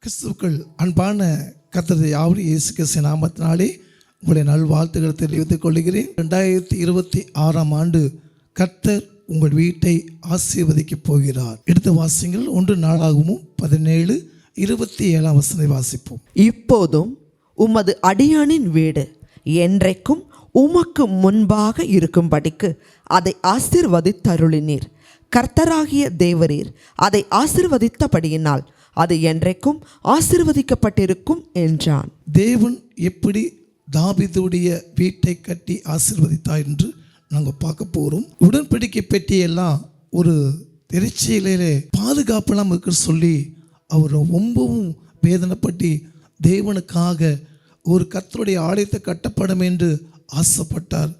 கிறிஸ்துவுக்குள் அன்பான கர்த்தர் யாவரும் இயேசு கிறிஸ்து நாமத்தினாலே உங்களுடைய நல்வாழ்த்துக்களை தெரிவித்துக் கொள்கிறேன். 2026 ஆண்டு கர்த்தர் உங்கள் வீட்டை ஆசீர்வதிக்கப் போகிறார். எடுத்த வாசிங்கள் 1 நாளாகமும் 17:27 வாசிப்போம். இப்போதும் உமது அடியானின் வீடு என்றைக்கும் உமக்கு முன்பாக இருக்கும்படிக்கு அதை ஆசீர்வதித்தருளினீர். கர்த்தராகிய தேவரீர் அதை ஆசீர்வதித்தபடியினால் அது என்றைக்கும் ஆசீர்வதிக்கப்பட்டிருக்கும் என்றான். தேவன் எப்படி தாவீதுடைய வீட்டை கட்டி ஆசீர்வதித்தார் என்று நாங்கள் பார்க்க போகிறோம். உடன்படிக்கை பெட்டியெல்லாம் ஒரு திரைச்சீலையிலே பாதுகாப்பெல்லாம் இருக்கிற சொல்லி அவர் ரொம்பவும் வேதனைப்பட்டு தேவனுக்காக ஒரு கர்த்தருடைய ஆலயத்தை கட்டப்படும் என்று ஆசைப்பட்டார்.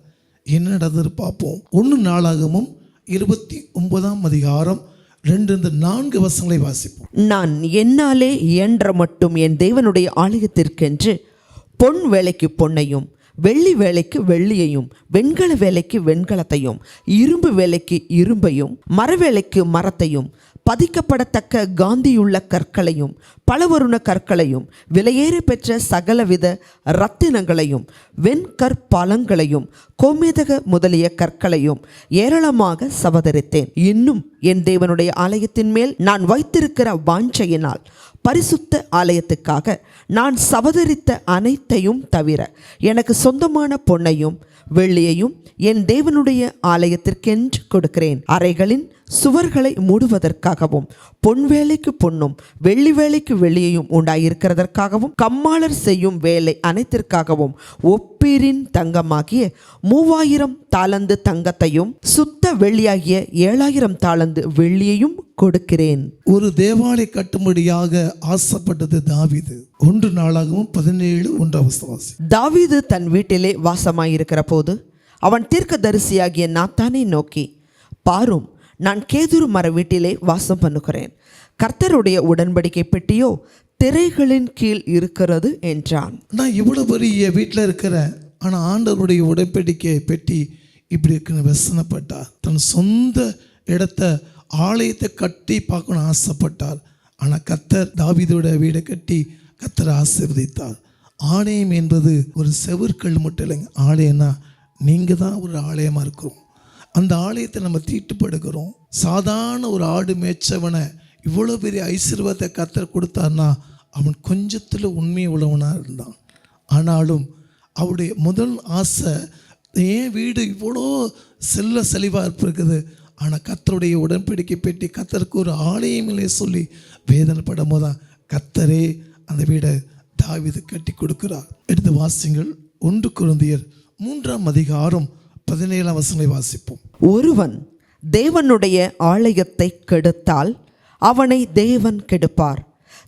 என்ன நடந்தது பார்ப்போம். 1 நாளாகமும் 29 2-4 வசனங்களை வாசிப்போம். நான் என்னாலே இயன்ற மட்டும் என் தேவனுடைய ஆலயத்திற்கென்று பொன் வேலைக்கு பொன்னையும், வெள்ளி வேலைக்கு வெள்ளியையும், வெண்கல வேலைக்கு வெண்கலத்தையும், இரும்பு வேலைக்கு இரும்பையும், மரவேலைக்கு மரத்தையும், பதிக்கப்படத்தக்க காந்தியுள்ள கற்களையும், பலவருண கற்களையும், விலையேற பெற்ற சகலவித இரத்தினங்களையும், வெண்கற்பாலங்களையும், கோமேதக முதலிய கற்களையும் ஏராளமாக சவதரித்தேன். இன்னும் என் தேவனுடைய ஆலயத்தின் மேல் நான் வைத்திருக்கிற வாஞ்சையினால் பரிசுத்த ஆலயத்துக்காக நான் சவதரித்த அனைத்தையும் தவிர எனக்கு சொந்தமான பொன்னையும் வெள்ளியையும் என் தேவனுடைய ஆலயத்திற்கென்று கொடுக்கிறேன். அறைகளின் சுவர்களை மூடுவதற்காகவும் பொன் வேலைக்கு பொன்னும் வெள்ளி வேலைக்கு வெள்ளியையும் உண்டாயிருக்கிறதற்காகவும் கம்மாளர் செய்யும் வேலை அனைத்திற்காகவும் ஒப்பீரின் தங்கமாகிய 3000 தாலந்து தங்கத்தையும் சுத்த வெள்ளியாகிய 7000 தாலந்து வெள்ளியையும் கொடுக்கிறேன். ஒரு தேவாலய கட்டும்படியாக ஆசைப்பட்டது தாவீது. 1 நாளாகவும் 17:1 தாவீது தன் வீட்டிலே வாசமாயிருக்கிற போது அவன் தீர்க்கதரிசியாகிய நாத்தானை நோக்கி, பாரும், நான் கேதுரு மர வீட்டிலே வாசம் பண்ணுகிறேன். கர்த்தருடைய உடன்படிக்கை பெட்டியோ திரைகளின் கீழ் இருக்கிறது என்றான். நான் இவ்வளவு பெரிய வீட்டில் இருக்கிறேன், ஆனால் ஆண்டவருடைய உடன்படிக்கை பெட்டி இப்படி இருக்குன்னு வசனப்பட்டார். தன் சொந்த இடத்த ஆலயத்தை கட்டி பார்க்கணும் ஆசைப்பட்டார். ஆனால் கர்த்தர் தாவீதோட வீடை கட்டி கர்த்தரை ஆசீர்வதித்தார். ஆலயம் என்பது ஒரு செவுற்கள் மட்டும் இல்லைங்க. ஆலயம்னா நீங்கள் தான் ஒரு ஆலயமாக இருக்கிறோம். அந்த ஆலயத்தை நம்ம தீட்டுப்படுகிறோம். சாதாரண ஒரு ஆடு மேய்ச்சவனை இவ்வளோ பெரிய ஐஸ்வர்யத்தை கர்த்தர் கொடுத்தார்னா அவன் கொஞ்சத்தில் உண்மை உள்ளவனாக இருந்தான். ஆனாலும் அவருடைய முதல் ஆசை, ஏன் வீடு இவ்வளோ செழிவாக இருக்குது, ஆனால் கர்த்தருடைய உடன்படிக்கை பெட்டி கர்த்தருக்கு ஒரு ஆலயமில்லை சொல்லி வேதனைப்படும் போதுதான் கர்த்தரே அந்த வீடை தாவீது கட்டி கொடுக்கிறார். எடுத்து வாசிங்கள் 1 கொரிந்தியர் 3:17 வாசிப்போம். ஒருவன் தேவனுடைய ஆலயத்தை கெடுத்தால் அவனை தேவன் கெடுப்பார்.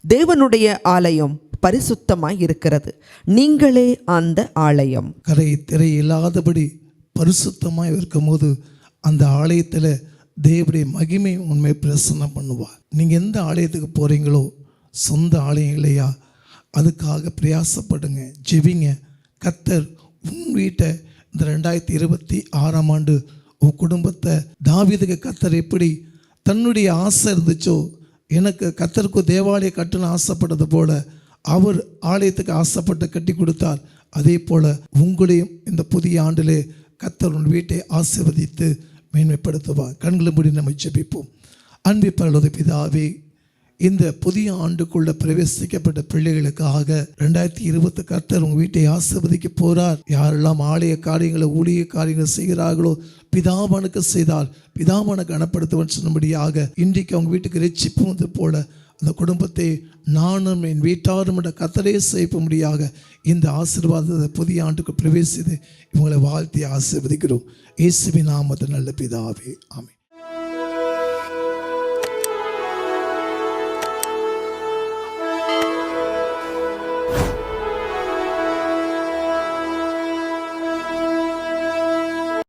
தேவனுடைய ஆலயம் பரிசுத்தமாய் இருக்கிறது, நீங்களே அந்த ஆலயம். கரை திரை இல்லாதபடி பரிசுத்தமாய் இருக்கும் போது அந்த ஆலயத்தில் தேவனுடைய மகிமை உண்மை பிரசன்னம் பண்ணுவார். நீங்கள் எந்த ஆலயத்துக்கு போகிறீங்களோ சொந்த ஆலயம் இல்லையா, அதுக்காக பிரயாசப்படுங்க, ஜெபிங்க. கர்த்தர் உன் வீட்டை இந்த 2026 ஆண்டு உன் குடும்பத்தை தாவீதுக்கு கர்த்தர் எப்படி தன்னுடைய ஆசை இருந்துச்சோ, எனக்கு கர்த்தருக்கு தேவாலய கட்டணும் ஆசைப்பட்டது போல அவர் ஆலயத்துக்கு ஆசைப்பட்டு கட்டி கொடுத்தார். அதே போல் உங்களையும் இந்த புதிய ஆண்டிலே கர்த்தர் உன் வீட்டை ஆசீர்வதித்து மேன்மைப்படுத்துவார். கண்களை மூடி நம்ம ஜெபிப்போம். அன்பு பரலோக பிதாவே, இந்த புதிய ஆண்டுக்குள்ள பிரவேசிக்கப்பட்ட பிள்ளைகளுக்காக 2020 கர்த்தர் உங்கள் வீட்டை ஆசீர்வதிக்க போகிறார். யாரெல்லாம் ஆலய காரியங்களை ஊழிய காரியங்களை செய்கிறார்களோ பிதாவானுக்கு செய்தால் பிதாவானை கனப்படுத்துவன் சொன்னபடியாக இன்றைக்கு அவங்க வீட்டுக்கு ரட்சிப்பு போல அந்த குடும்பத்தை நானும் என் வீட்டாரும் கர்த்தரே செய்யும்படியாக இந்த ஆசீர்வாதத்தை புதிய ஆண்டுக்கு பிரவேசித்து இவங்களை வாழ்த்தி ஆசீர்வதிக்கிறோம். இயேசுவின் நாமத்தில் நல்ல பிதாவே, ஆமென்.